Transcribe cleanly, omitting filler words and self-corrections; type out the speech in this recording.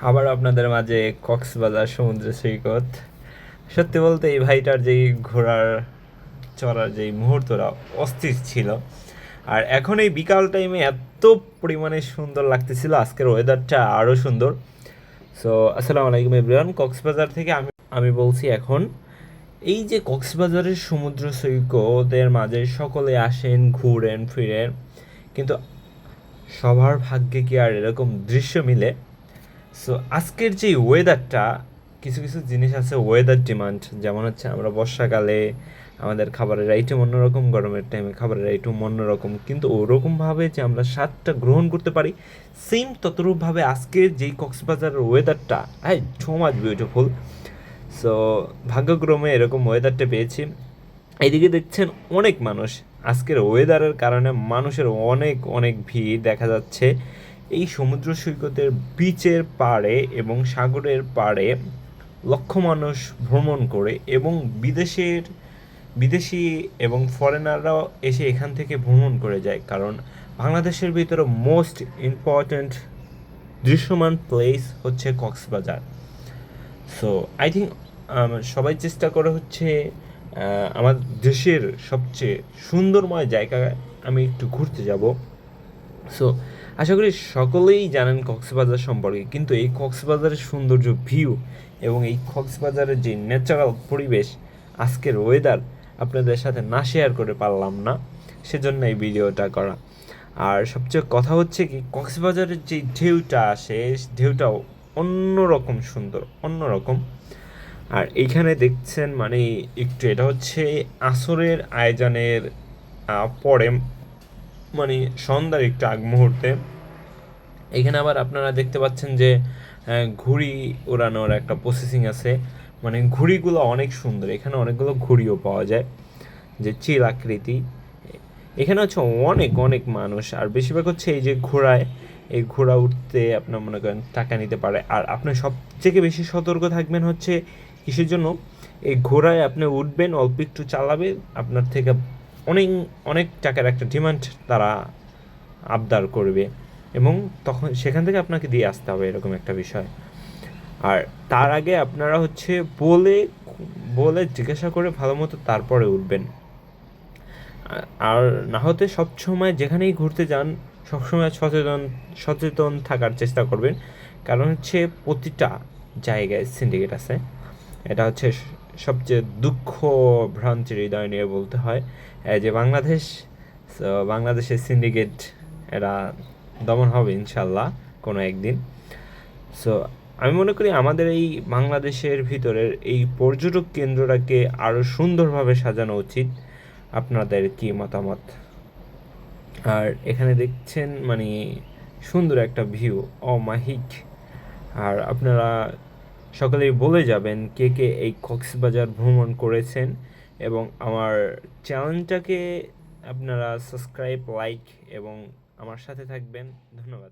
আবার আপনাদের মাঝে কক্সবাজার সমুদ্র সৈকত। সত্যি বলতে এই ভাইটার যেই ঘোড়ার চড়ার যেই মুহূর্তটা অস্থির ছিল। আর এখন এই বিকাল টাইমে এত পরিমাণে সুন্দর লাগতেছিল, আজকের ওয়েদারটা আরও সুন্দর। সো আসসালামু আলাইকুম এভরিওয়ান, কক্সবাজার থেকে আমি আমি বলছি এখন। এই যে কক্সবাজারের সমুদ্র সৈকতের মাঝে সকলে আসেন, ঘুরেন ফিরেন, কিন্তু সবার ভাগ্যে কি আর এরকম দৃশ্য মিলে? সো আজকের যে ওয়েদারটা, কিছু কিছু জিনিস আছে ওয়েদার ডিমান্ড, যেমন হচ্ছে আমরা বর্ষাকালে আমাদের খাবারের আইটেম অন্যরকম, গরমের টাইমে খাবারের আইটেম অন্যরকম, কিন্তু ওরকমভাবে যে আমরা স্বাদটা গ্রহণ করতে পারি সেম ততরূপভাবে আজকের যেই কক্সবাজারের ওয়েদারটা সো মাচ বিউটিফুল। সো ভাগ্যক্রমে এরকম ওয়েদারটা পেয়েছি। এইদিকে দেখছেন অনেক মানুষ, আজকের ওয়েদারের কারণে মানুষের অনেক অনেক ভিড় দেখা যাচ্ছে এই সমুদ্র সৈকতের বিচের পাড়ে এবং সাগরের পাড়ে। লক্ষ মানুষ ভ্রমণ করে এবং বিদেশি এবং ফরেনাররাও এসে এখান থেকে ভ্রমণ করে যায়, কারণ বাংলাদেশের ভিতরে মোস্ট ইম্পর্ট্যান্ট দৃশ্যমান প্লেস হচ্ছে কক্সবাজার। সো আই থিঙ্ক সবাই চেষ্টা করে হচ্ছে আমার দেশের সবচেয়ে সুন্দরময় জায়গায় আমি একটু ঘুরতে যাব। সো আশা করি সকলেই জানেন কক্সবাজার সম্পর্কে, কিন্তু এই কক্সবাজারের সৌন্দর্য ভিউ এবং এই কক্সবাজারের যে ন্যাচারাল পরিবেশ, আজকের ওয়েদার আপনাদের সাথে না শেয়ার করে পারলাম না, সেজন্য এই ভিডিওটা করা। আর সবচেয়ে কথা হচ্ছে কি, কক্সবাজারের যে ঢেউটা আসে, ঢেউটাও অন্যরকম সুন্দর, অন্যরকম। আর এইখানে দেখছেন মানে একটু এটা হচ্ছে আসরের আয়োজনের পরে, মানে সন্ধ্যার একটু আগ মুহূর্তে। এখানে আবার আপনারা দেখতে পাচ্ছেন যে ঘুড়ি ওড়ানোর একটা প্রসেসিং আছে, মানে ঘুড়িগুলো অনেক সুন্দর, এখানে অনেকগুলো ঘুড়িও পাওয়া যায় যে চিল আকৃতি। এখানে হচ্ছে অনেক অনেক মানুষ, আর বেশিরভাগ হচ্ছে এই যে ঘোড়ায়, এই ঘোড়া উঠতে আপনার মনে করেন টাকা নিতে পারে। আর আপনি সবথেকে বেশি সতর্ক থাকবেন হচ্ছে কিসের জন্য, এই ঘোড়ায় আপনি উঠবেন, অল্প একটু চালাবে, আপনার থেকে অনেক অনেক টাকার একটা ডিমান্ড তারা আবদার করবে, এবং তখন সেখান থেকে আপনাকে দিয়ে আসতে হবে, এরকম একটা বিষয়। আর তার আগে আপনারা হচ্ছে বলে বলে জিজ্ঞাসা করে ভালো মতো তারপরে উঠবেন। আর না হতে সবসময় যেখানেই ঘুরতে যান সবসময় সচেতন সচেতন থাকার চেষ্টা করবেন, কারণ হচ্ছে প্রতিটা জায়গায় সিন্ডিকেট আছে। এটা হচ্ছে সবচেয়ে দুঃখ ভ্রান্তির হৃদয় নিয়ে বলতে হয় যে বাংলাদেশ, বাংলাদেশের সিন্ডিকেট এরা দমন হবে ইনশাল্লাহ কোনো একদিন। সো আমি মনে করি আমাদের এই বাংলাদেশের ভিতরের এই পর্যটক কেন্দ্রটাকে আরও সুন্দরভাবে সাজানো উচিত। আপনাদের কি মতামত? আর এখানে দেখছেন মানে সুন্দর একটা ভিউ, অমাহিক। আর আপনারা সকলেই বলে যাবেন কে কে এই কক্সবাজার ভ্রমণ করেছেন, এবং আমার চ্যানেলটাকে আপনারা সাবস্ক্রাইব, লাইক এবং আমার সাথে থাকবেন। ধন্যবাদ।